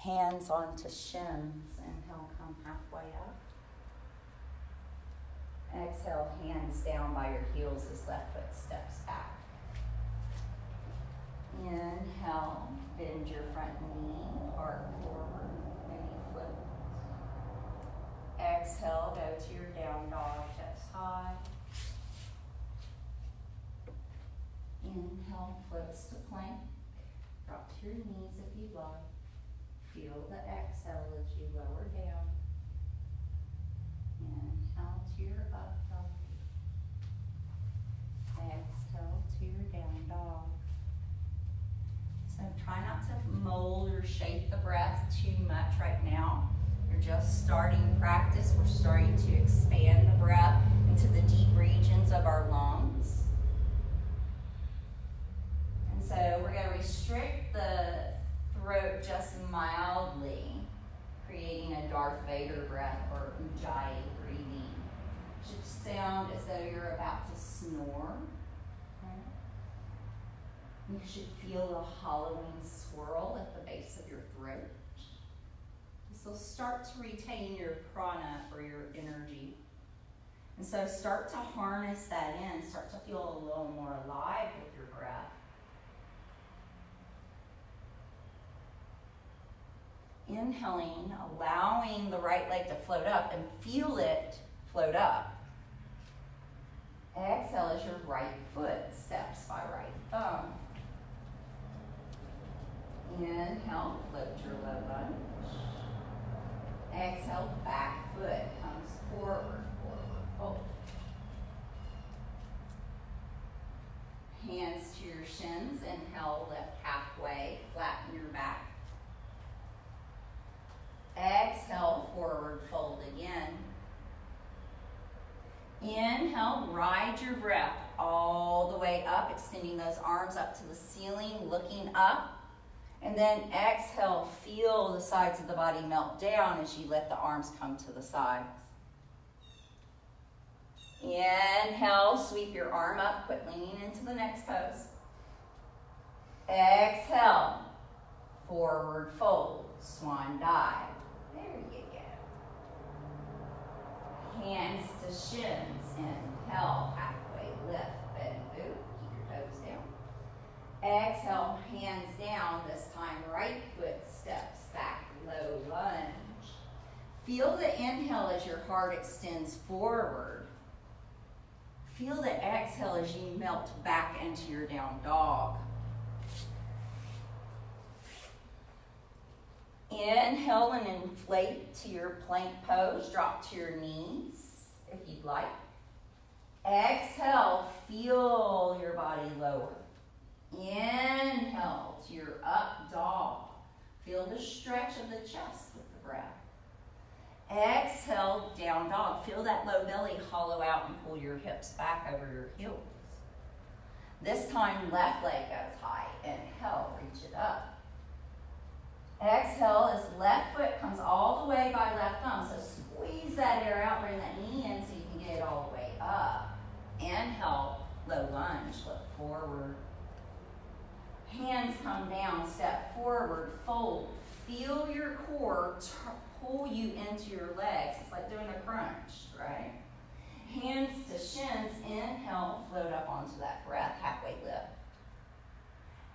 Hands onto shins. Inhale, come halfway up. Exhale, hands down by your heels as left foot steps back. Inhale, bend your front knee, arc forward, maybe flip. Exhale, go to your down dog, hips high. Inhale, flips to plank. Drop to your knees if you like. Feel the exhale as you lower down. Inhale to your up dog. Exhale to your down dog. So try not to mold or shape the breath too much right now. You're just starting practice. We're starting to expand the breath into the deep regions of our lungs. And so we're going to restrict the throat just mildly, creating a Darth Vader breath or Ujjayi breathing. It should sound as though you're about to snore. You should feel a hollowing swirl at the base of your throat. This will start to retain your prana or your energy. And so start to harness that in, start to feel a little more alive with your breath. Inhaling, allowing the right leg to float up and feel it float up. Exhale as your right foot steps by right thumb. Inhale, float your low lunge. Exhale, back foot comes forward, fold. Hands to your shins. Inhale, lift halfway, flatten your back. Exhale, forward fold again. Inhale, ride your breath all the way up, extending those arms up to the ceiling, looking up. And then exhale, feel the sides of the body melt down as you let the arms come to the sides. Inhale, sweep your arm up, quit leaning into the next pose. Exhale, forward fold, swan dive. There you go. Hands to shins, inhale, halfway lift, bend, boot, keep your toes down. Exhale, hands down, this time right foot steps back, low lunge. Feel the inhale as your heart extends forward. Feel the exhale as you melt back into your down dog. Inhale and inflate to your plank pose. Drop to your knees if you'd like. Exhale, feel your body lower. Inhale to your up dog. Feel the stretch of the chest with the breath. Exhale, down dog. Feel that low belly hollow out and pull your hips back over your heels. This time, left leg goes high. Inhale, reach it up. Exhale as left foot comes all the way by left thumb. So squeeze that air out, bring that knee in so you can get it all the way up. Inhale, low lunge, look forward. Hands come down, step forward, fold. Feel your core pull you into your legs. It's like doing a crunch, right? Hands to shins, inhale, float up onto that breath, halfway lift.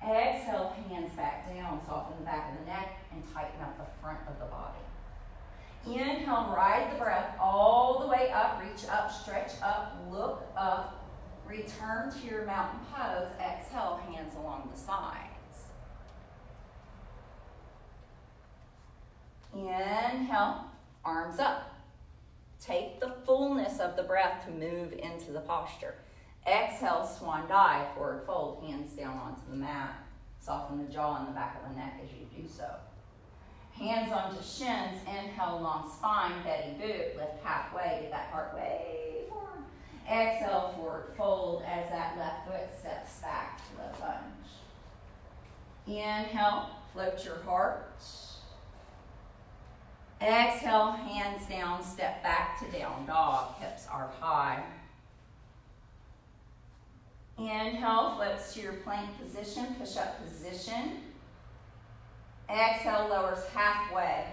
Exhale, hands back down, soften the back of the neck and tighten up the front of the body. Inhale, ride the breath all the way up, reach up, stretch up, look up. Return to your mountain pose. Exhale, hands along the sides. Inhale, arms up. Take the fullness of the breath to move into the posture. Exhale, swan dive, forward fold, hands down onto the mat. Soften the jaw and the back of the neck as you do so. Hands onto shins, inhale, long spine, Betty boot, lift halfway, get that heart way forward. Exhale, forward fold as that left foot steps back to the lunge. Inhale, float your heart. Exhale, hands down, step back to down dog, hips are high. Inhale, flips to your plank position, push-up position. Exhale, lowers halfway.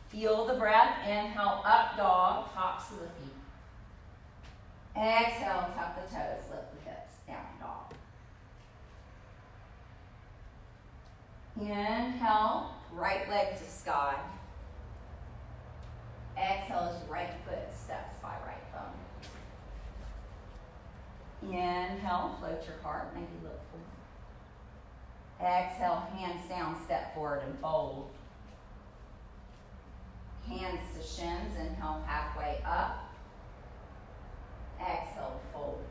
Feel the breath. Inhale, up dog, tops of the feet. Exhale, tuck the toes, lift the hips, down dog. Inhale, right leg to sky. Exhale as right foot steps by right thumb. Inhale, float your heart, maybe look forward. Exhale, hands down, step forward and fold. Hands to shins, inhale, halfway up. Exhale, fold.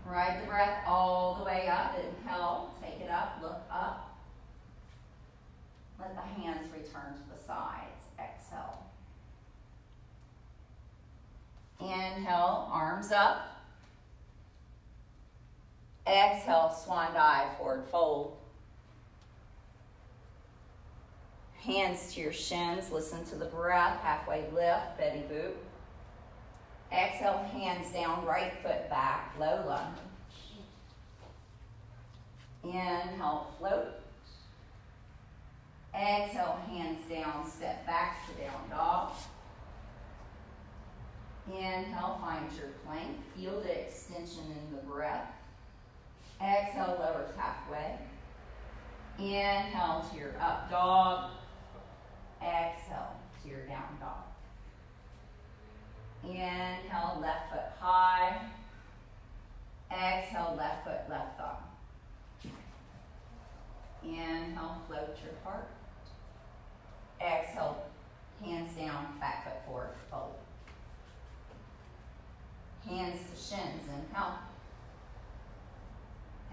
Ride the breath all the way up. Inhale, take it up, look up. Let the hands return to the sides. Exhale. Inhale, arms up. Exhale, swan dive, forward fold. Hands to your shins, listen to the breath, halfway lift, Betty Boop. Exhale, hands down, right foot back, low lunge. Inhale, float. Exhale, hands down, step back to down dog. Inhale, find your plank, feel the extension in the breath. Exhale, lowers halfway. Inhale to your up dog. Exhale to your down dog. Inhale, left foot high. Exhale, left foot, left thumb. Inhale, float your heart. Exhale, hands down, back foot forward, fold. Hands to shins, inhale.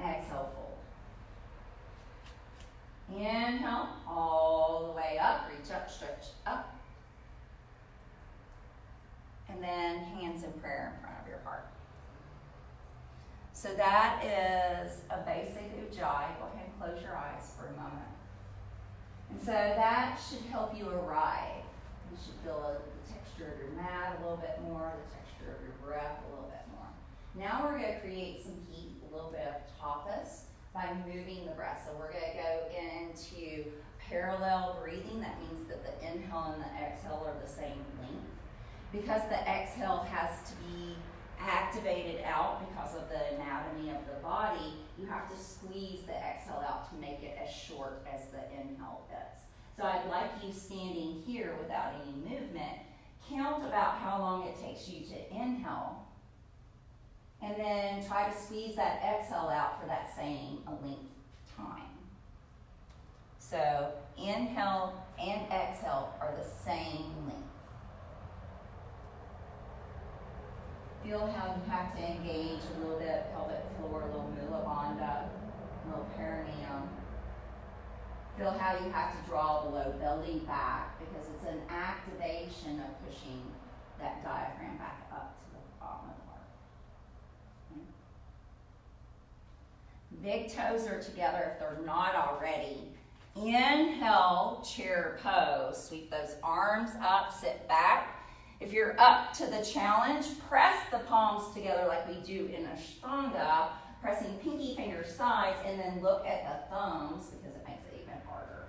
Exhale, fold. Inhale, all the way up, reach up, stretch up. And then hands in prayer in front of your heart. So that is a basic ujjayi. Go ahead and close your eyes for a moment. And so that should help you arrive. You should feel the texture of your mat a little bit more, the texture of your breath a little bit more. Now we're going to create some heat, a little bit of tapas, by moving the breath. So we're going to go into parallel breathing. That means that the inhale and the exhale are the same length. Because the exhale has to be activated out because of the anatomy of the body, you have to squeeze the exhale out to make it as short as the inhale is. So I'd like you standing here without any movement. Count about how long it takes you to inhale, and then try to squeeze that exhale out for that same length time. So inhale and exhale are the same length. Feel how you have to engage a little bit pelvic floor, a little mula bandha, a little perineum. Feel how you have to draw the low belly back because it's an activation of pushing that diaphragm back up to the bottom of the heart. Okay. Big toes are together if they're not already. Inhale, chair pose. Sweep those arms up, sit back. If you're up to the challenge, press the palms together like we do in Ashtanga, pressing pinky finger sides, and then look at the thumbs because it makes it even harder.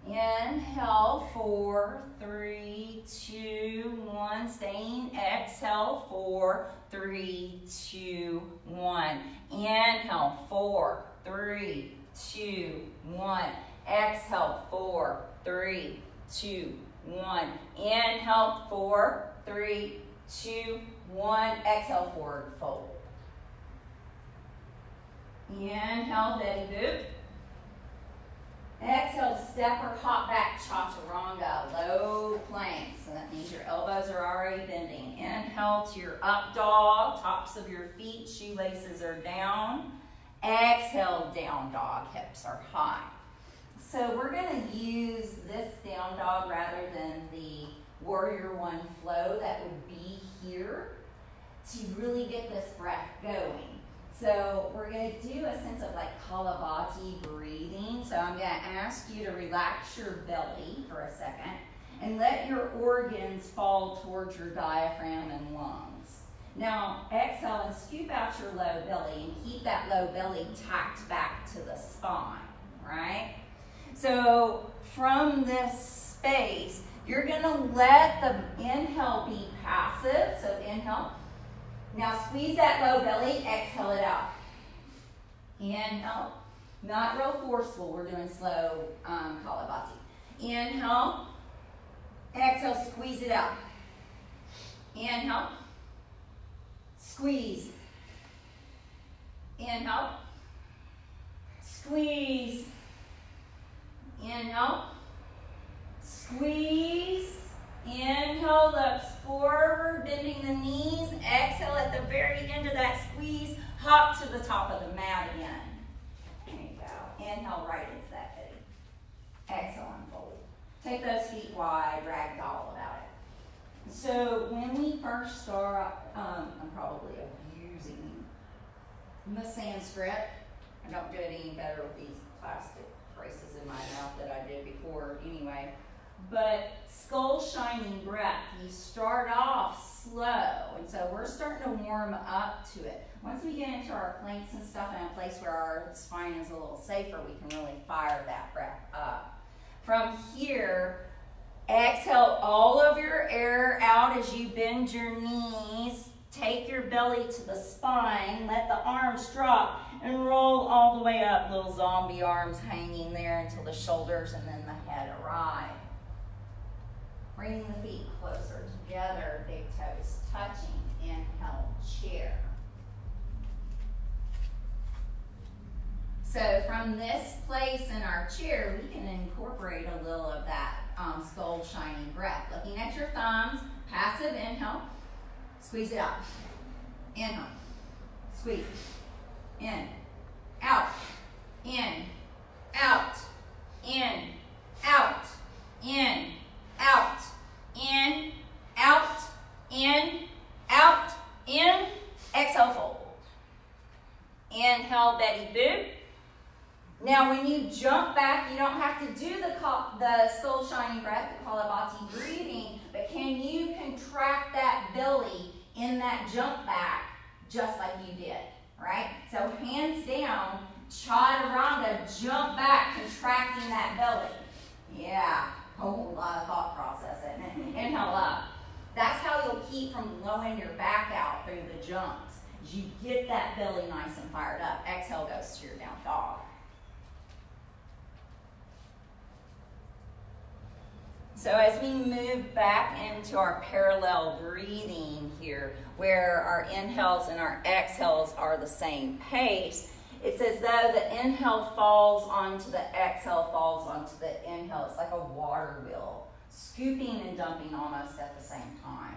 Inhale, 4, 3, 2, 1. Staying. Exhale, 4, 3, 2, 1. Inhale, 4, 3, 2, 1. Exhale, 4, 3, 2, 1. Inhale, 4, 3, 2, 1. Exhale, forward fold. Inhale, Betty Boop. Exhale, step or hop back, chaturanga, low plank. So that means your elbows are already bending. Inhale to your up dog, tops of your feet, shoelaces are down. Exhale, down dog, hips are high. So we're going to use this down dog rather than the warrior one flow that would be here to really get this breath going. So we're going to do a sense of like Kapalabhati breathing. So I'm going to ask you to relax your belly for a second and let your organs fall towards your diaphragm and lungs. Now, exhale and scoop out your low belly and keep that low belly tacked back to the spine, right? So from this space, you're gonna let the inhale be passive. So inhale. Now squeeze that low belly, exhale it out. Inhale. Not real forceful, we're doing slow Kapalabhati. Inhale. Exhale, squeeze it out. Inhale. Squeeze. Inhale. Squeeze. Inhale. Squeeze. Inhale, looks forward, bending the knees. Exhale at the very end of that squeeze. Hop to the top of the mat again. There you go. Inhale right into that belly. Exhale, unfold. Take those feet wide, ragdoll about it. So when we first start, I'm probably abusing the Sanskrit. I don't do it any better with these plastic braces in my mouth that I did before anyway. But skull shining breath, you start off slow, and so we're starting to warm up to it. Once we get into our planks and stuff in a place where our spine is a little safer, we can really fire that breath up. From here, exhale all of your air out as you bend your knees. Take your belly to the spine, let the arms drop, and roll all the way up, little zombie arms hanging there until the shoulders and then the head arrive. Bring the feet closer together, big toes touching. Inhale, chair. So from this place in our chair, we can incorporate a little of that skull shining breath. Looking at your thumbs, passive inhale, squeeze it out. Inhale, squeeze, in, out, in, out, in, out, in, out, in, out, in, out, in. Exhale, fold. Inhale, Betty Boop. Now, when you jump back, you don't have to do the skull shining breath, the Kapalabhati breathing, but can you contract that belly in that jump back just like you did, right? So hands down, chaturanga, jump back, contracting that belly. Yeah, a whole lot of thought process in it. Inhale up. That's how you'll keep from blowing your back out through the jumps. You get that belly nice and fired up. Exhale goes to your down dog. So as we move back into our parallel breathing here, where our inhales and our exhales are the same pace, it's as though the inhale falls onto the exhale falls onto the inhale. It's like a water wheel, scooping and dumping almost at the same time.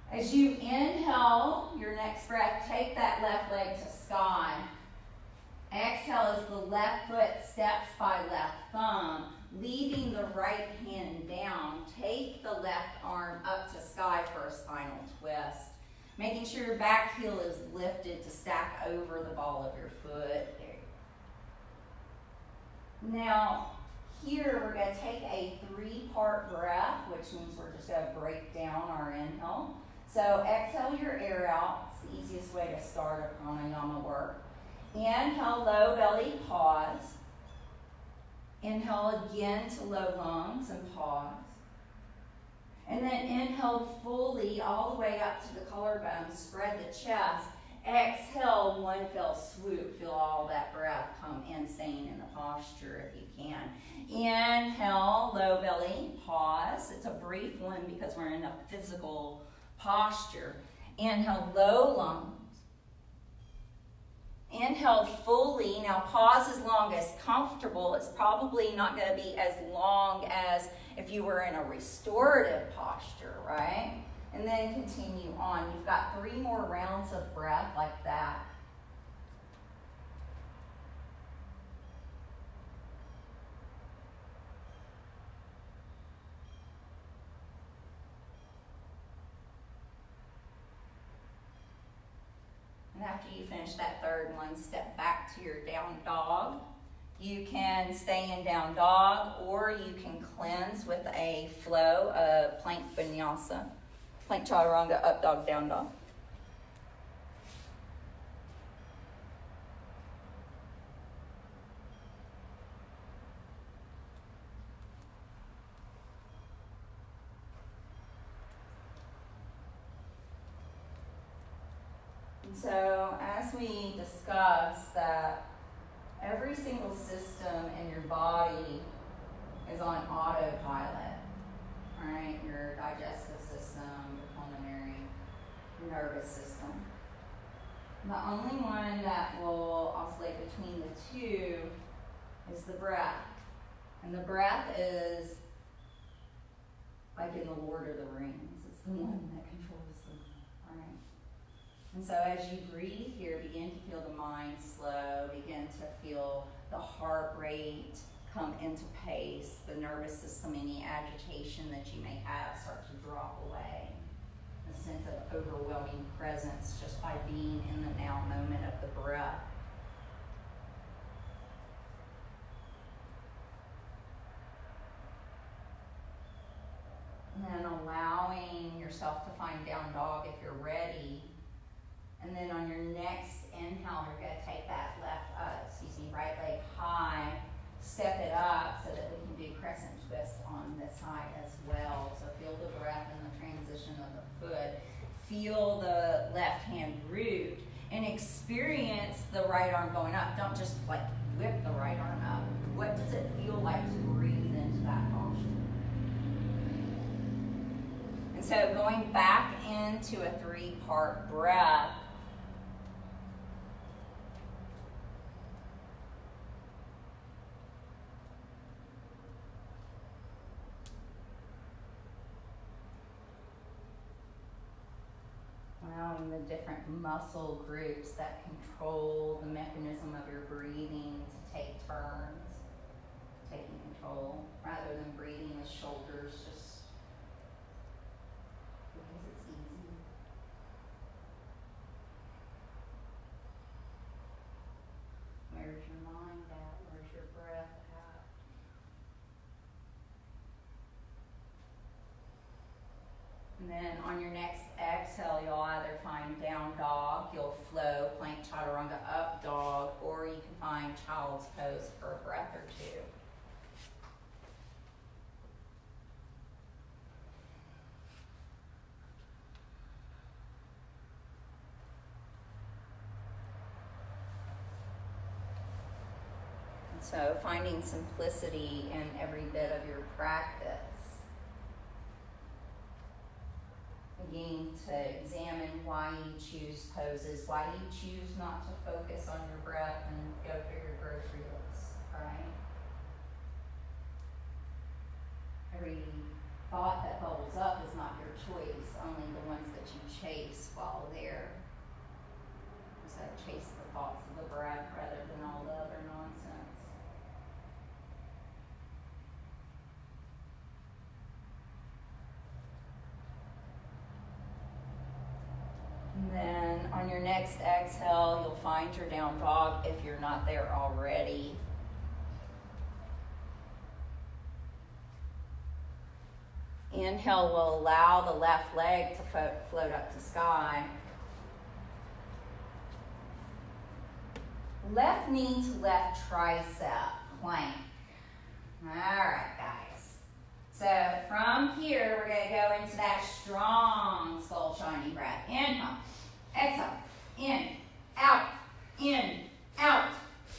As you inhale your next breath, take that left leg to sky. Exhale as the left foot steps by left thumb, leaving the right hand down. Take the left arm up to sky for a spinal twist. Making sure your back heel is lifted to stack over the ball of your foot. Now, here we're going to take a 3-part breath, which means we're just going to break down our inhale. So exhale your air out. It's the easiest way to start a pranayama work. Inhale, low belly, pause. Inhale again to low lungs and pause. And then inhale fully all the way up to the collarbone, spread the chest. Exhale, one fell swoop. Feel all that breath come in, staying in the posture if you can. Inhale, low belly, pause. It's a brief one because we're in a physical posture. Inhale, low lungs. Inhale fully. Now pause as long as comfortable. It's probably not going to be as long as if you were in a restorative posture, right? And then continue on. You've got 3 more rounds of breath like that. And after you finish that 3rd one, step back to your down dog. You can stay in down dog, or you can cleanse with a flow of plank vinyasa. Plank chaturanga, up dog, down dog. So as we discussed that every single system in your body is on autopilot, right? Your digestive system, your pulmonary, your nervous system. The only one that will oscillate between the two is the breath. And the breath is like in the Lord of the Rings. It's the one that controls them, right? And so as you breathe here, begin to feel the mind slow, begin to feel the heart rate come into pace, the nervous system, any agitation that you may have start to drop away. A sense of overwhelming presence just by being in the now moment of the breath. And then allowing yourself to find down dog if you're ready. And then on your next inhale, you're going to take that right leg high, step it up so that we can do crescent twist on this side as well. So feel the breath and the transition of the foot. Feel the left hand root and experience the right arm going up. Don't just like whip the right arm up. What does it feel like to breathe into that posture? And so going back into a 3-part breath. Allowing the different muscle groups that control the mechanism of your breathing to take turns, taking control, rather than breathing with shoulders just because it's easy. Where's your mind at? Where's your breath at? And then on your next exhale, you'll either find down dog, you'll flow, plank chaturanga, up dog, or you can find child's pose for a breath or two. And so finding simplicity in every bit of your practice. Beginning to examine why you choose poses, why you choose not to focus on your breath and go for your grocery list, right? Every thought that bubbles up is not your choice, only the ones that you chase while there. So chase the thoughts of the breath rather than all the other nonsense. And then on your next exhale, you'll find your down dog if you're not there already. Inhale will allow the left leg to float up to sky. Left knee to left tricep plank. All right, guys. So from here, we're going to go into that strong soul shining breath. Inhale, exhale, in, out, in, out,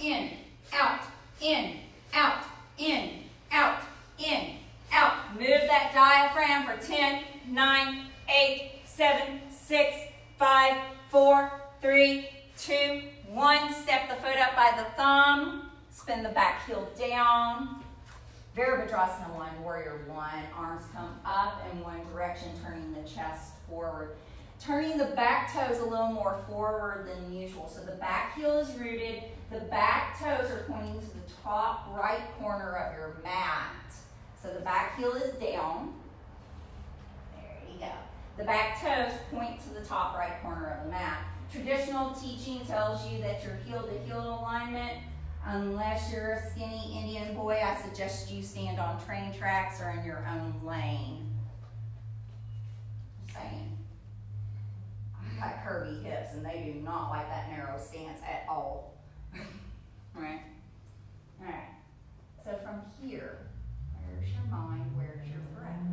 in, out, in, out, in, out, in, out. Move that diaphragm for 10, 9, 8, 7, 6, 5, 4, 3, 2, 1. Step the foot up by the thumb. Spin the back heel down. Virabhadrasana 1, Warrior 1. Arms come up in one direction, turning the chest forward. Turning the back toes a little more forward than usual. So the back heel is rooted. The back toes are pointing to the top right corner of your mat. So the back heel is down. There you go. The back toes point to the top right corner of the mat. Traditional teaching tells you that your heel-to-heel alignment, unless you're a skinny Indian boy, I suggest you stand on train tracks or in your own lane. saying. I got curvy hips and they do not like that narrow stance at all. Right? Alright. So from here, where's your mind? Where's your breath?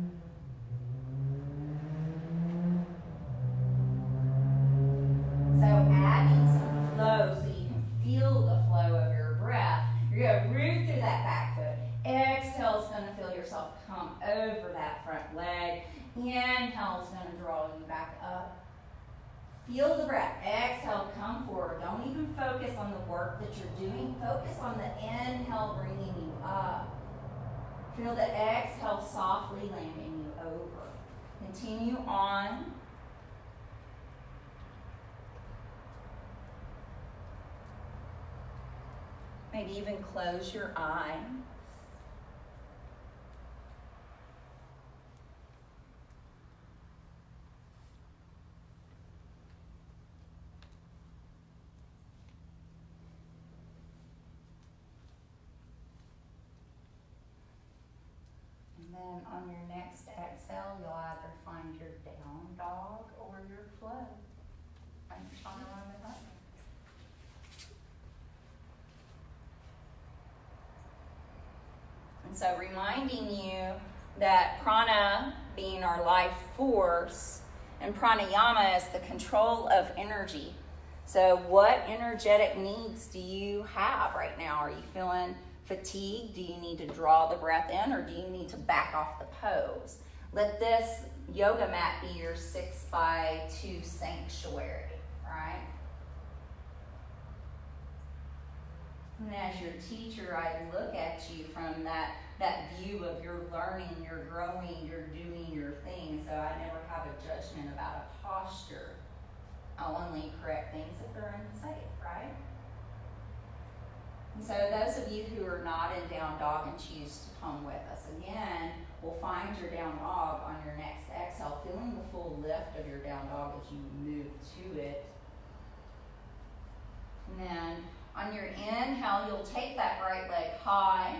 So adding some flow so you can feel the flow of your breath. You're going to root through that back foot. Exhale is going to feel yourself come over that front leg. Inhale is going to draw you back up. Feel the breath. Exhale, come forward. Don't even focus on the work that you're doing. Focus on the inhale bringing you up. Feel the exhale softly landing you over. Continue on. Maybe even close your eyes. And then on your next exhale, you'll either find your down dog or your flow. Find your chaturanga up. And so reminding you that prana being our life force and pranayama is the control of energy. So what energetic needs do you have right now? Are you feeling fatigued? Do you need to draw the breath in, or do you need to back off the pose? Let this yoga mat be your 6x2 sanctuary, right? And as your teacher, I look at you from that view of your learning, your growing, your doing your thing. So I never have a judgment about a posture. I'll only correct things if they're unsafe, right? And so those of you who are not in down dog and choose to come with us, again, we'll find your down dog on your next exhale, feeling the full lift of your down dog as you move to it. And then on your inhale, you'll take that right leg high,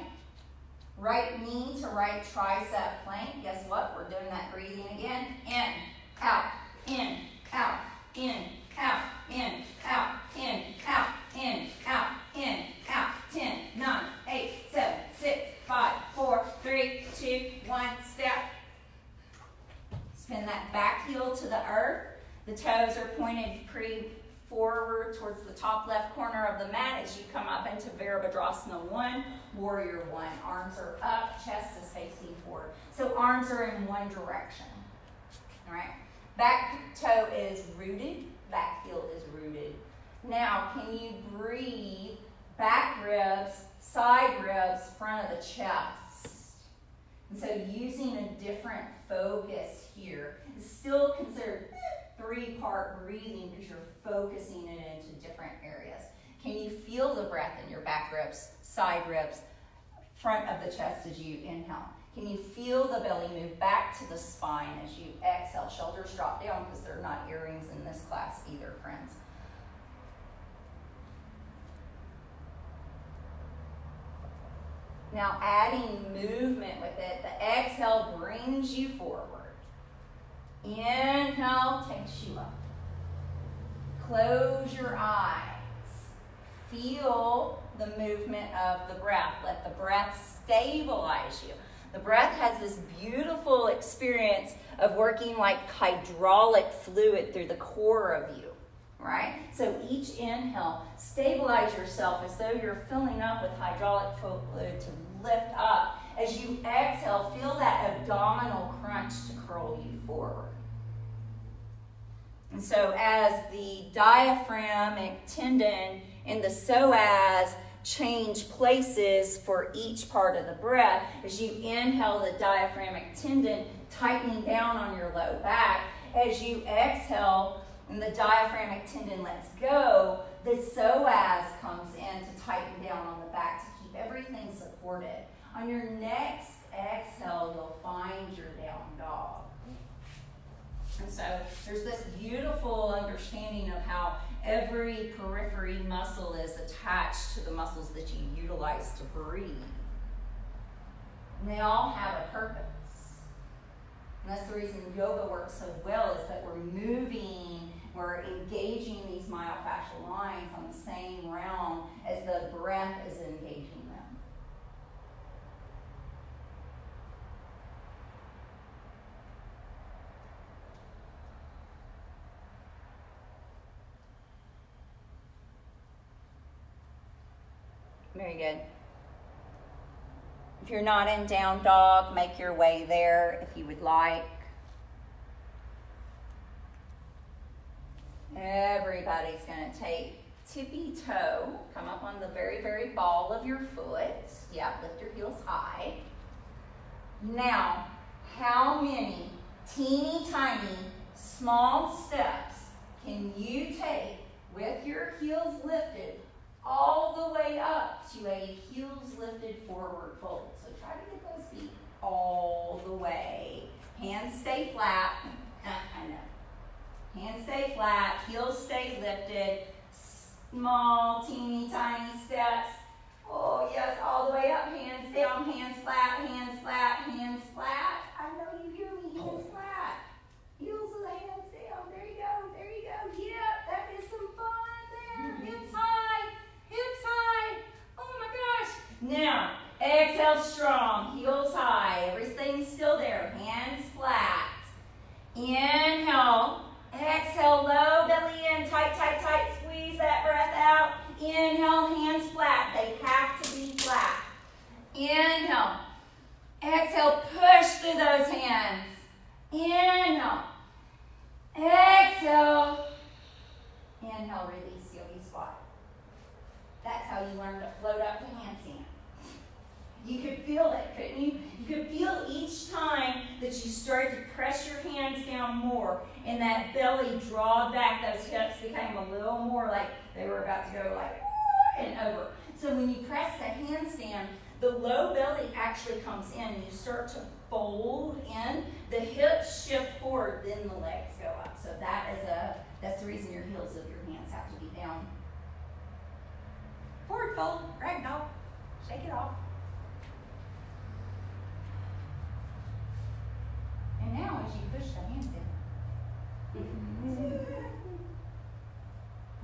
right knee to right tricep plank. Guess what? We're doing that breathing again. In, out, in, out, in, out, in, out, in, out, in, out, in, out. 10, 9, 8, 7, 6, 5, 4, 3, 2, 1, step. Spin that back heel to the earth. The toes are pointed forward towards the top left corner of the mat as you come up into Virabhadrasana 1, Warrior 1. Arms are up, chest is facing forward. So arms are in one direction. All right. Back toe is rooted, back heel is rooted. Now, can you breathe? Back ribs, side ribs, front of the chest. And so using a different focus here is still considered three-part breathing because you're focusing it into different areas. Can you feel the breath in your back ribs, side ribs, front of the chest as you inhale? Can you feel the belly move back to the spine as you exhale? Shoulders drop down because they're not earrings in this class either, friends. Now adding movement with it, the exhale brings you forward. Inhale takes you up. Close your eyes. Feel the movement of the breath. Let the breath stabilize you. The breath has this beautiful experience of working like hydraulic fluid through the core of you, right? So each inhale, stabilize yourself as though you're filling up with hydraulic fluid to lift up. As you exhale, feel that abdominal crunch to curl you forward. And so as the diaphragmatic tendon and the psoas change places for each part of the breath, as you inhale, the diaphragmatic tendon tightening down on your low back. As you exhale and the diaphragmatic tendon lets go, the psoas comes in to tighten down on the back to keep everything supported. On your next exhale, you'll find your down dog. And so there's this beautiful understanding of how every periphery muscle is attached to the muscles that you utilize to breathe. And they all have a purpose. And that's the reason yoga works so well, is that we're moving, we're engaging these myofascial lines on the same realm as the breath is engaging them. Very good. If you're not in down dog, make your way there if you would like. Everybody's going to take tippy toe, come up on the very, very ball of your foot. Yeah, lift your heels high. Now, how many teeny tiny small steps can you take with your heels lifted all the way up to a heels lifted forward fold? So try to get those feet all the way. Hands stay flat. I know. Hands stay flat, heels stay lifted. Small, teeny, tiny steps. Oh yes, all the way up, hands down, hands flat, hands flat, hands flat. I know you hear me, hands flat. Heels of the hands down, there you go, there you go. Yep, that is some fun there. Hips high, hips high. Oh my gosh. Now, exhale strong, heels high, everything's still there, hands flat. Inhale, exhale low, belly in, tight, tight, tight, squeeze that breath out. Inhale, hands flat, they have to be flat. Inhale, exhale, push through those hands. Inhale, exhale, inhale, release, yogi squat. That's how you learn to float up to handstand. You could feel it, couldn't you? You could feel each time that you started to press your hands down more and that belly draw back, those hips became a little more like they were about to go like and over. So when you press the handstand, the low belly actually comes in and you start to fold in. The hips shift forward, then the legs go up. So that's the reason your heels of your hands have to be down. Forward fold, ragdoll, shake it off. And now as you push the hands in.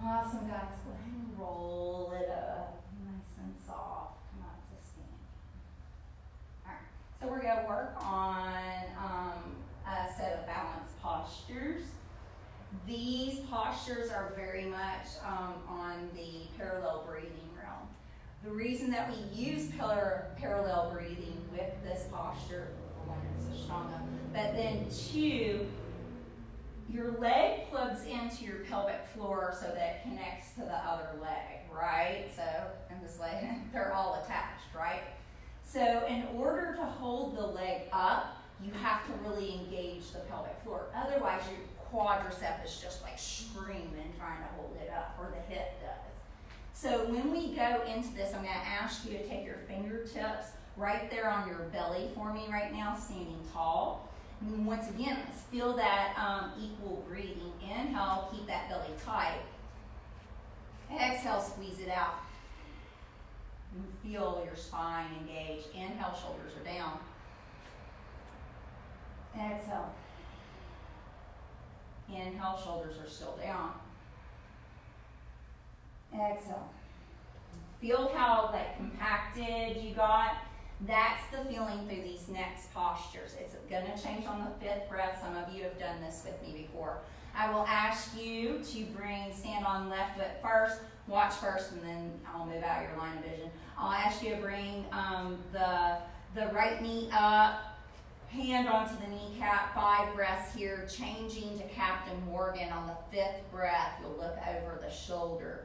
Awesome, guys. Go ahead and roll it up. Nice and soft. Come up to stand. Alright. So we're going to work on a set of balance postures. These postures are very much on the parallel breathing realm. The reason that we use parallel breathing with this posture, one, it's Ashtanga, but then two, your leg plugs into your pelvic floor so that it connects to the other leg, right? So, and this leg, they're all attached, right? So in order to hold the leg up, you have to really engage the pelvic floor. Otherwise, your quadricep is just like screaming trying to hold it up, or the hip does. So when we go into this, I'm going to ask you to take your fingertips right there on your belly for me right now, standing tall. And once again, let's feel that equal breathing. Inhale, keep that belly tight. Exhale, squeeze it out. And feel your spine engage. Inhale, shoulders are down. Exhale. Inhale, shoulders are still down. Exhale. Feel how like compacted you got. That's the feeling through these next postures. It's going to change on the 5th breath. Some of you have done this with me before. I will ask you to stand on left foot first, watch first, and then I'll move out of your line of vision. I'll ask you to bring the right knee up, hand onto the kneecap, 5 breaths here, changing to Captain Morgan. On the 5th breath, you'll look over the shoulder.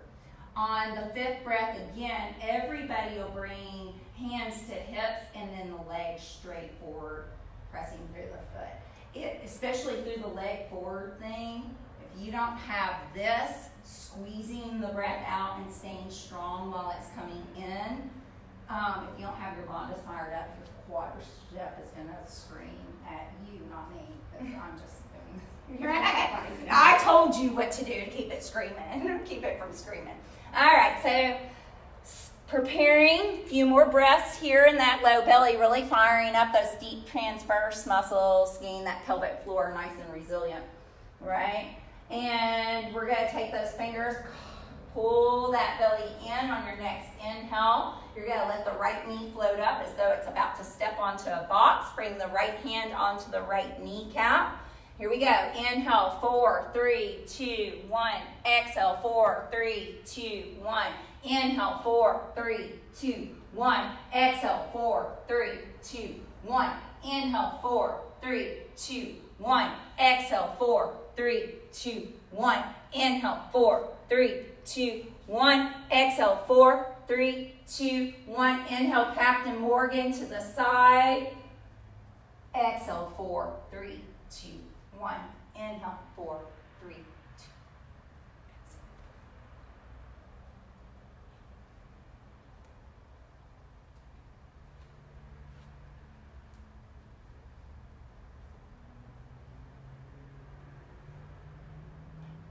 On the 5th breath, again, everybody will bring hands to hips and then the legs straight forward, pressing through the foot. Especially through the leg forward thing, if you don't have this, squeezing the breath out and staying strong while it's coming in, if you don't have your bandhas fired up, your quadricep is going to scream at you, not me, because I'm just doing I told you what to do to keep it screaming, keep it from screaming. All right, so Preparing a few more breaths here in that low belly, really firing up those deep transverse muscles, getting that pelvic floor nice and resilient, right? And we're gonna take those fingers, pull that belly in on your next inhale. You're gonna let the right knee float up as though it's about to step onto a box. Bring the right hand onto the right kneecap. Here we go. Inhale, 4, 3, 2, 1. Exhale, 4, 3, 2, 1. Inhale, 4, 3, 2, 1. Exhale, 4, 3, 2, 1. Inhale, 4, 3, 2, 1. Exhale, 4, 3, 2, 1. Inhale, 4, 3, 2, 1. Exhale, 4, 3, 2, 1. Inhale, Captain Morgan to the side. Exhale, 4, 3, 2, 1. Inhale, 4, 3, 2.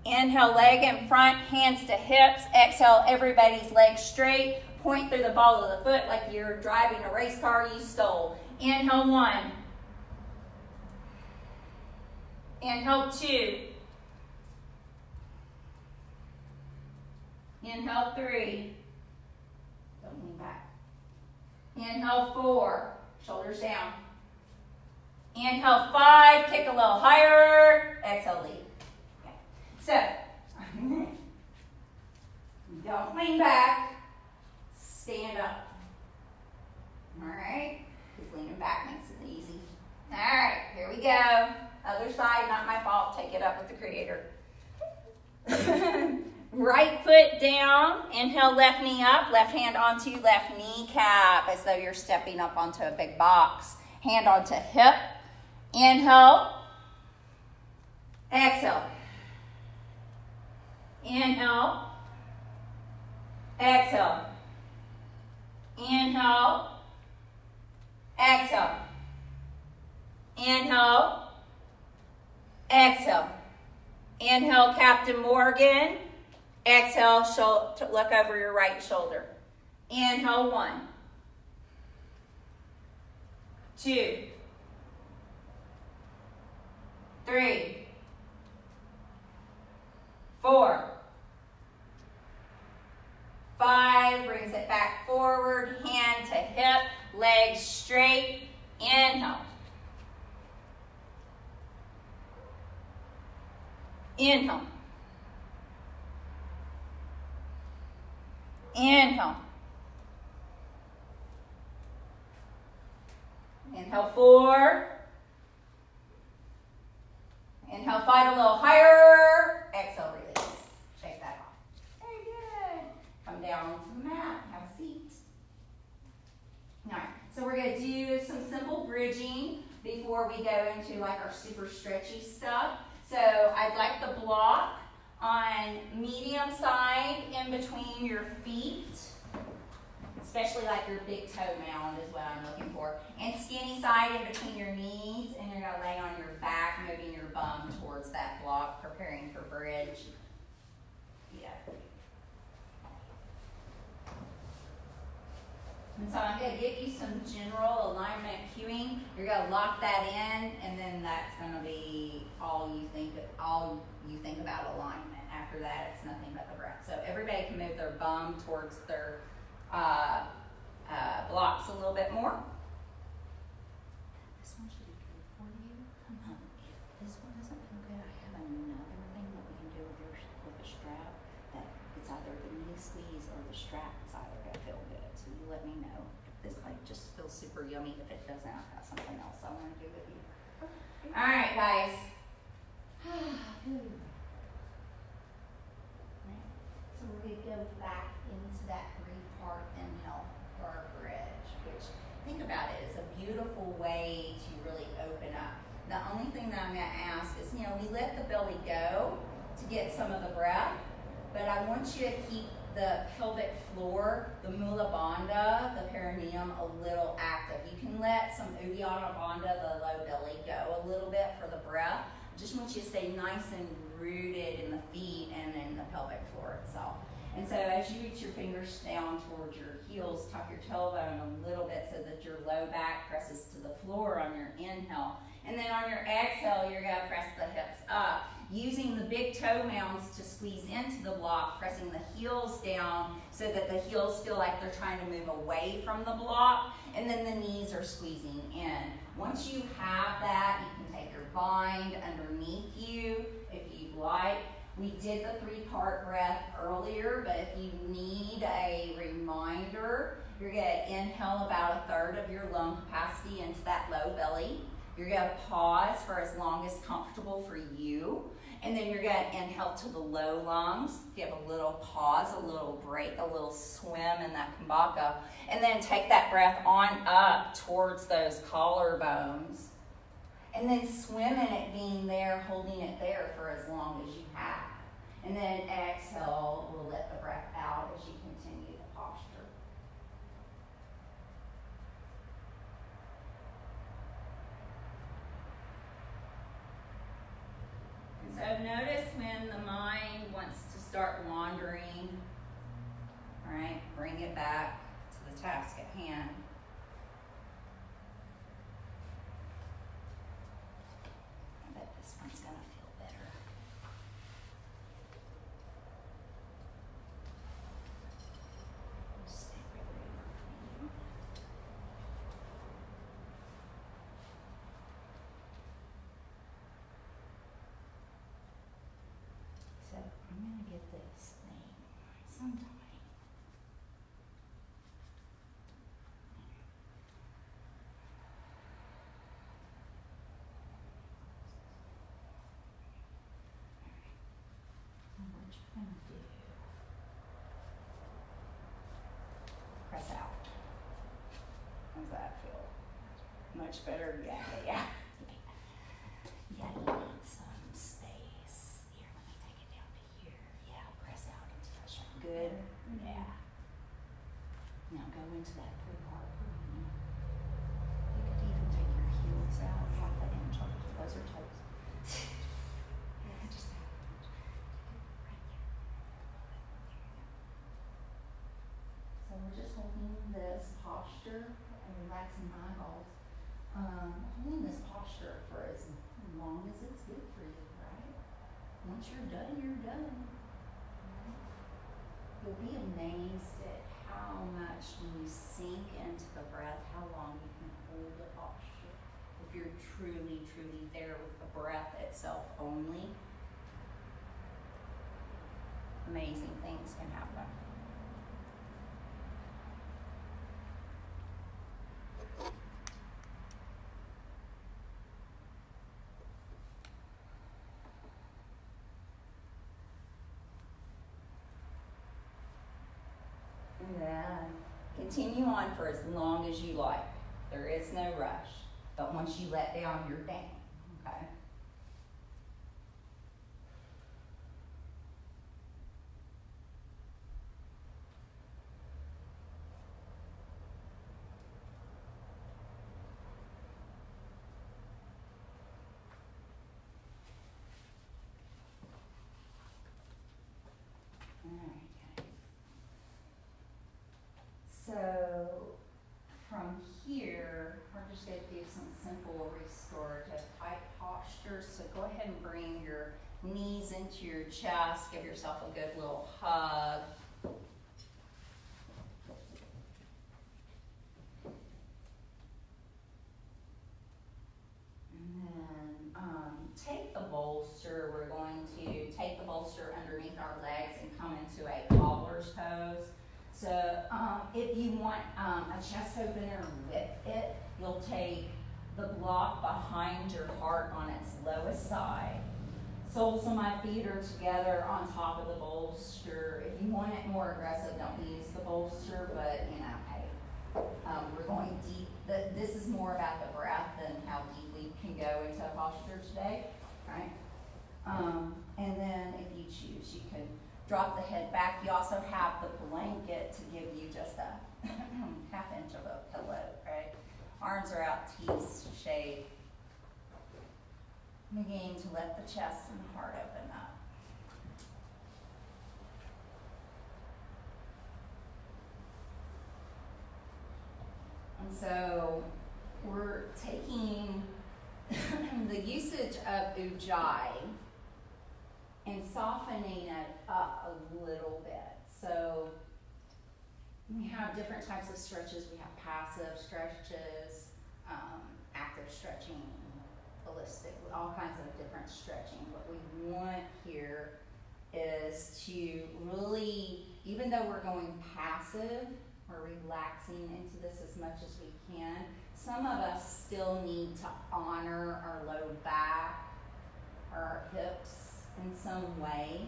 Inhale, leg in front, hands to hips. Exhale, everybody's legs straight. Point through the ball of the foot like you're driving a race car you stole. Inhale, 1. Inhale, 2. Inhale, 3. Don't lean back. Inhale, 4. Shoulders down. Inhale, 5. Kick a little higher. Exhale, lead. Okay. So, don't lean back. Stand up. All right? Because leaning back makes it easy. All right, here we go. Other side, not my fault. Take it up with the Creator. Right foot down. Inhale, left knee up. Left hand onto left kneecap as though you're stepping up onto a big box. Hand onto hip. Inhale. Exhale. Inhale. Exhale. Inhale. Exhale. Inhale. Exhale. Inhale, Captain Morgan. Exhale, look over your right shoulder. Inhale, 1. 2. 3. 4. 5. Brings it back forward. Hand to hip. Legs straight. Inhale. Inhale. Inhale. Inhale, 4. Inhale, fight a little higher. Exhale, release. Shake that off. Very good. Come down onto the mat. Have a seat. All right, so we're going to do some simple bridging before we go into like our super stretchy stuff. So I'd like the block on medium side in between your feet, especially like your big toe mound is what I'm looking for. And skinny side in between your knees, and you're gonna lay on your back, moving your bum towards that block, preparing for bridge. Yeah. And so I'm going to give you some general alignment cueing. You're going to lock that in, and then that's going to be all you think about alignment. After that, it's nothing but the breath. So everybody can move their bum towards their blocks a little bit more. This one should be good for you. If this one doesn't feel good, I have another thing that we can do with the strap. That it's either the knee squeeze or the strap is either going to feel good. So you let me know if this like just feels super yummy. If it doesn't, I've got something else I want to do with you. All right, guys. So we're going to go back into that 3-part inhale for our bridge, which, think about it, is a beautiful way to really open up. The only thing that I'm going to ask is, we let the belly go to get some of the breath, but I want you to keep the pelvic floor, the mula bandha, the perineum, a little active. You can let some uddiyana bandha, the low belly, go a little bit for the breath. I just want you to stay nice and rooted in the feet and in the pelvic floor itself. And so as you reach your fingers down towards your heels, tuck your tailbone a little bit so that your low back presses to the floor on your inhale. And then on your exhale, you're going to press the hips up, using the big toe mounds to squeeze into the block, pressing the heels down so that the heels feel like they're trying to move away from the block, and then the knees are squeezing in. Once you have that, you can take your bind underneath you if you'd like. We did the 3-part breath earlier, but if you need a reminder, you're going to inhale about 1/3 of your lung capacity into that low belly. You're going to pause for as long as comfortable for you. And then you're going to inhale to the low lungs. Give a little pause, a little break, a little swim in that kumbhaka. And then take that breath on up towards those collarbones. And then swim in it being there, holding it there for as long as you have. And then exhale, we'll let the breath out as you continue the posture. So notice when the mind wants to start wandering, all right, bring it back to the task at hand. I bet this one's going to feel better. Stay right where you are. So I'm going to get this thing sometime. What you're going to do, press out. How does that feel? Much better? Yeah, yeah, yeah. Yeah, you need some space. Here, let me take it down to here. Yeah, press out into that shoulder. Good? Yeah. Now go into that 3-part breathing. You could even take your heels out, 1/2 inch on those are toes. Yeah, just that much. Right there. So we're just holding this posture and relaxing my eyeballs. Holding this posture for as long as it's good for you, right? Once you're done, you're done. Right? You'll be amazed at how much when you sink into the breath, how long you can hold the posture. If you're truly, truly there with the breath itself only, amazing things can happen. And then continue on for as long as you like. There is no rush. But once you let down, you're down. Okay? So from here, we're just going to do some simple restorative type postures. So go ahead and bring your knees into your chest. Give yourself a good little hug. And then take the bolster. We're going to take the bolster underneath our legs and come into a cobbler's pose. So if you want a chest opener with it, you'll take the block behind your heart on its lowest side. Soles of my feet are together on top of the bolster. If you want it more aggressive, don't use the bolster, but you know, hey, we're going deep. This is more about the breath than how deep we can go into a posture today, right? And then if you choose, you can drop the head back. You also have the blanket to give you just a 1/2 inch of a pillow, right? Arms are out T shape. Beginning to let the chest and the heart open up. so we're taking the usage of Ujjayi and softening it up a little bit. So we have different types of stretches. We have passive stretches, active stretching, holistic, all kinds of different stretching. What we want here is to really, even though we're going passive, we're relaxing into this as much as we can. Some of us still need to honor our low back, our hips in some way,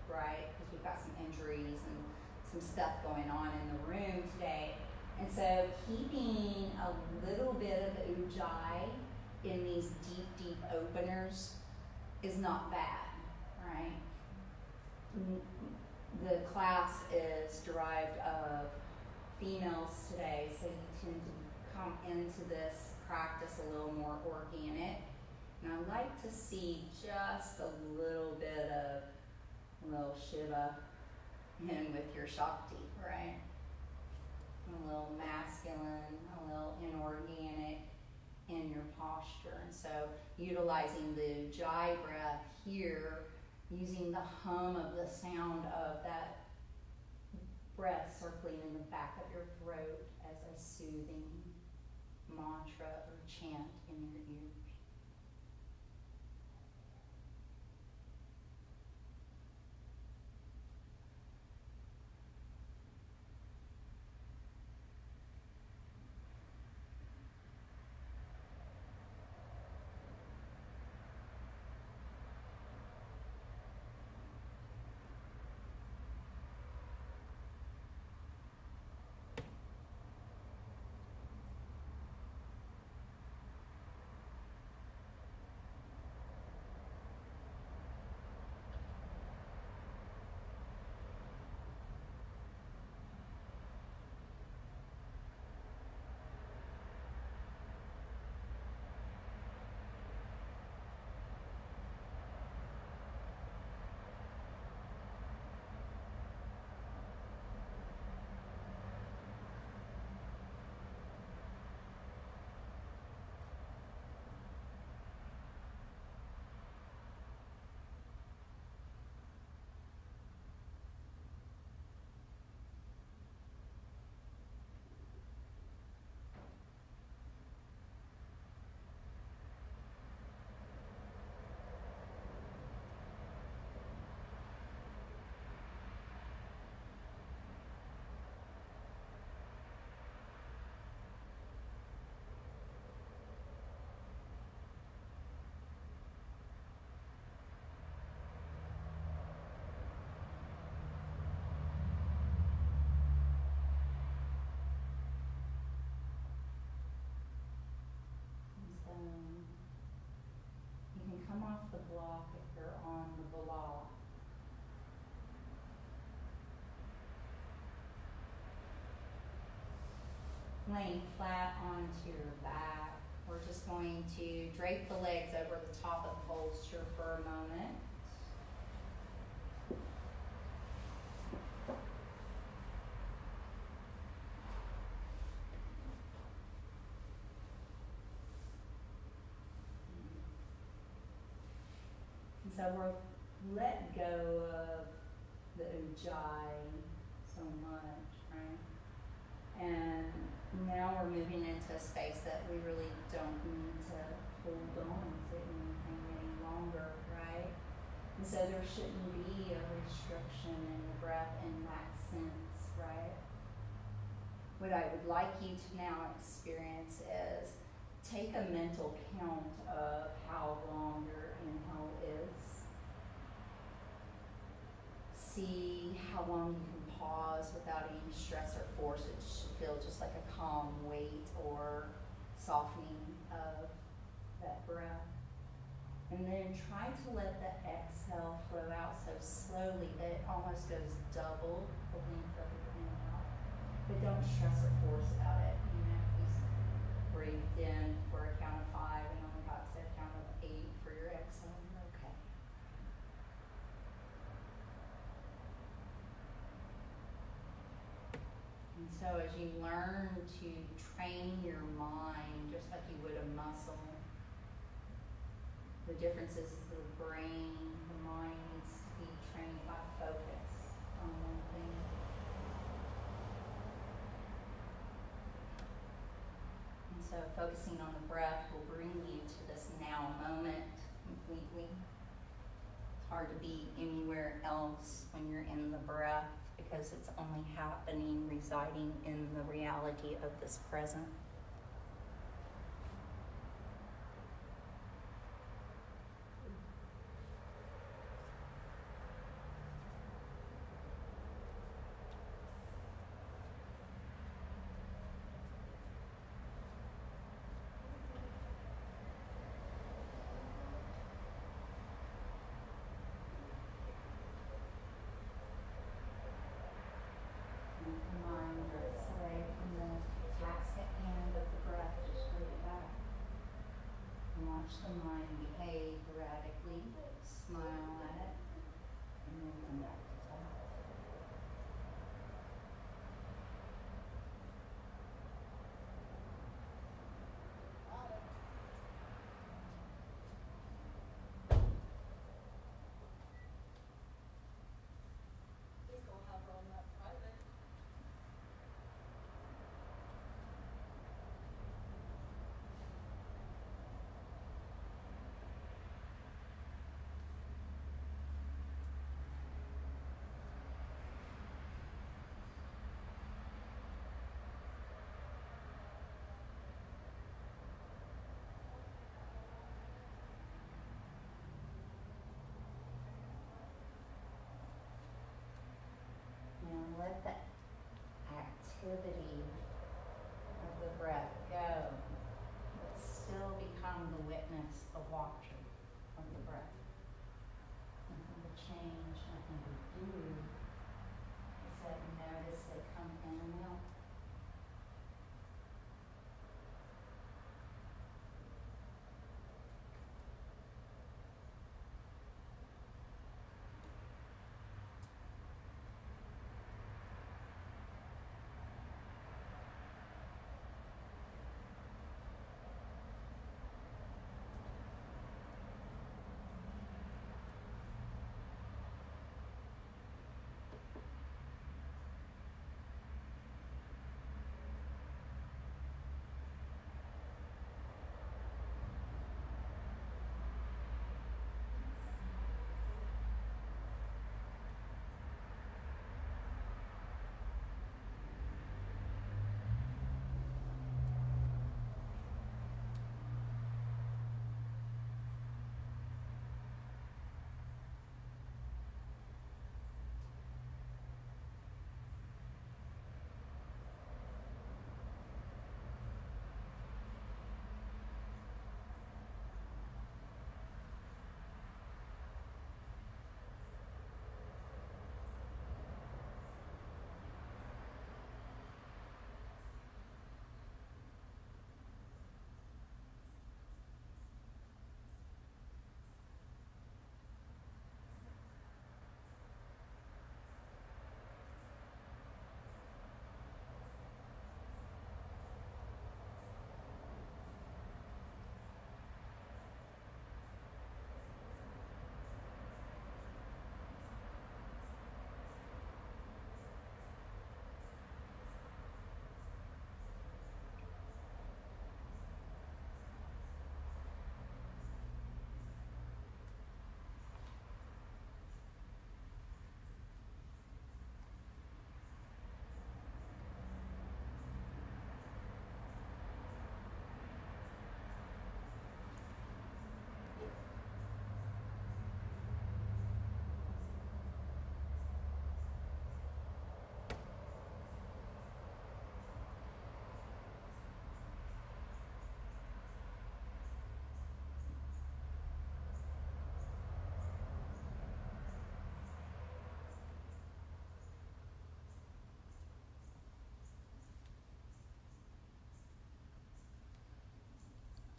right? Because we've got some injuries and some stuff going on in the room today. And so keeping a little bit of Ujjayi in these deep, deep openers is not bad, right? The class is derived of females today, so you tend to come into this practice a little more organic. And I like to see just a little bit of a little Shiva in with your Shakti, right? A little masculine, a little inorganic in your posture. And so utilizing the Ujjayi breath here, using the hum of the sound of that breath circling in the back of your throat as a soothing mantra or chant in your ears. You can come off the block if you're on the block. Laying flat onto your back. We're just going to drape the legs over the top of the bolster for a moment. So we're let go of the Ujjayi so much, right? And now we're moving into a space that we really don't need to hold on to anything any longer, right? And so there shouldn't be a restriction in the breath in that sense, right? What I would like you to now experience is take a mental count of how long your inhale is. See how long you can pause without any stress or force. It should feel just like a calm weight or softening of that breath. And then try to let the exhale flow out so slowly that it almost goes double the length of your inhale. But don't stress or force about it. You know, if you breathed in for a count of 5 and only got to a count of 8 for your exhale, you're okay. And So as you learn to train your mind, just like you would a muscle, the difference is the brain, the mind needs to be trained by focus on one thing. And so focusing on the breath will bring you to this now moment completely. It's hard to be anywhere else when you're in the breath, because it's only happening, residing in the reality of this present. The mind drifts away from the task at hand of the breath, just bring it back. And watch the mind behave erratically, smile at it, and then come back to task. He's gonna have her on that private. And let the activity of the breath go, but still become the witness, the watcher of the breath. Nothing to change, nothing to do, except notice they come in and out.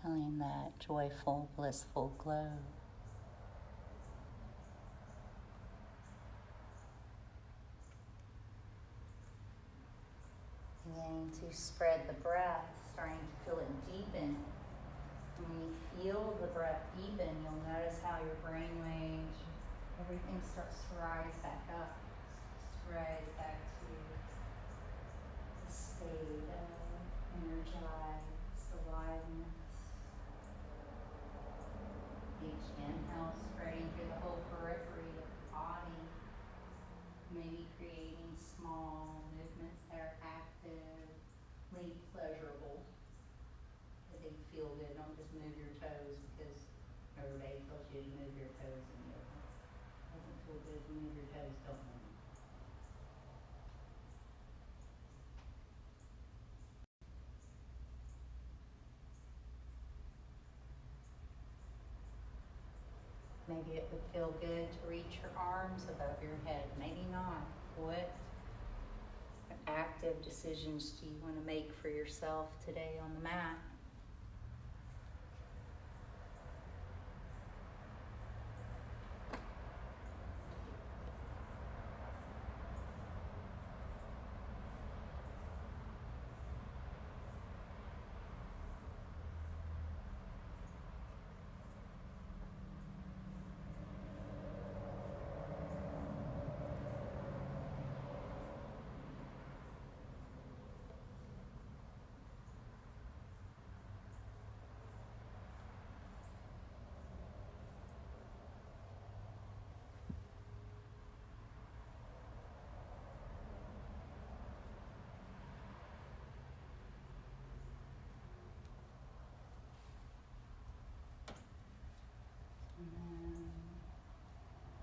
Feeling that joyful, blissful glow. beginning to spread the breath, starting to feel it deepen. When you feel the breath deepen, you'll notice how your brain waves, everything starts to rise back up, rise back to a state of energized aliveness. Each inhale spreading through the whole periphery of the body, maybe creating small movements that are actively pleasurable. They feel good. Don't just move your toes because everybody tells you to move your toes in yoga. It doesn't feel good to move your toes, don't move. Maybe it would feel good to reach your arms above your head. Maybe not. What active decisions do you want to make for yourself today on the mat?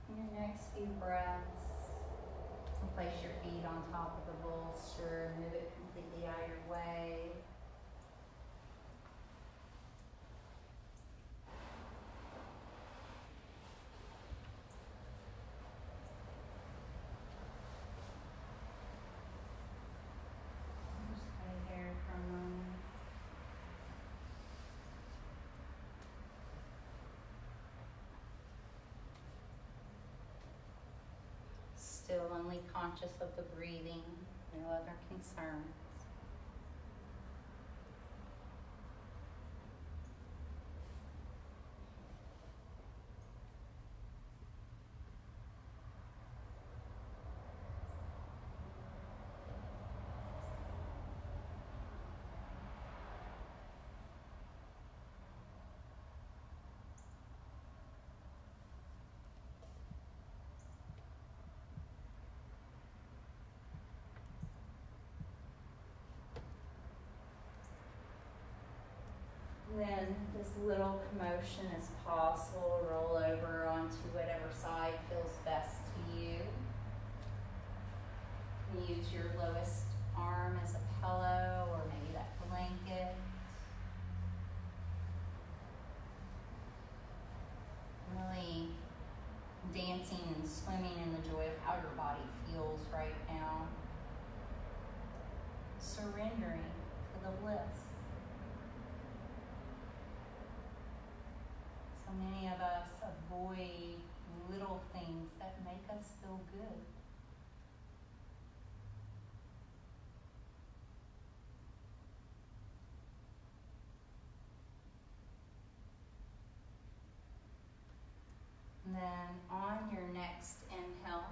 In your next few breaths, place your feet on top of the bolster, move it completely out of your way. Just stay there for a moment. Still only conscious of the breathing, no other concerns. Then, as little commotion as possible, roll over onto whatever side feels best to you. Use your lowest arm as a pillow or maybe that blanket. Really dancing and swimming in the joy of how your body feels right now. Surrendering to the bliss. So many of us avoid little things that make us feel good. And then on your next inhale,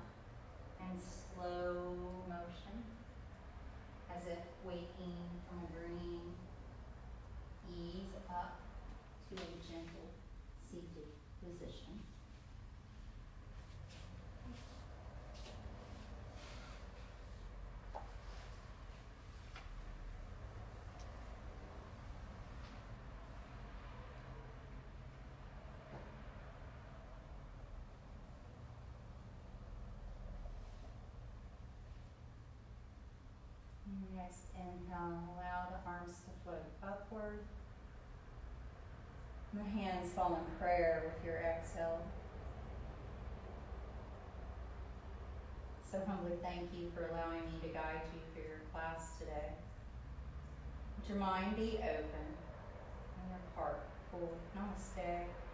in slow motion, as if waking from a dream, ease up to a gentle seated position. Next inhale, allow the arms to float upward. And the hands fall in prayer with your exhale. So humbly thank you for allowing me to guide you through your class today. Let your mind be open and your heart full. Namaste.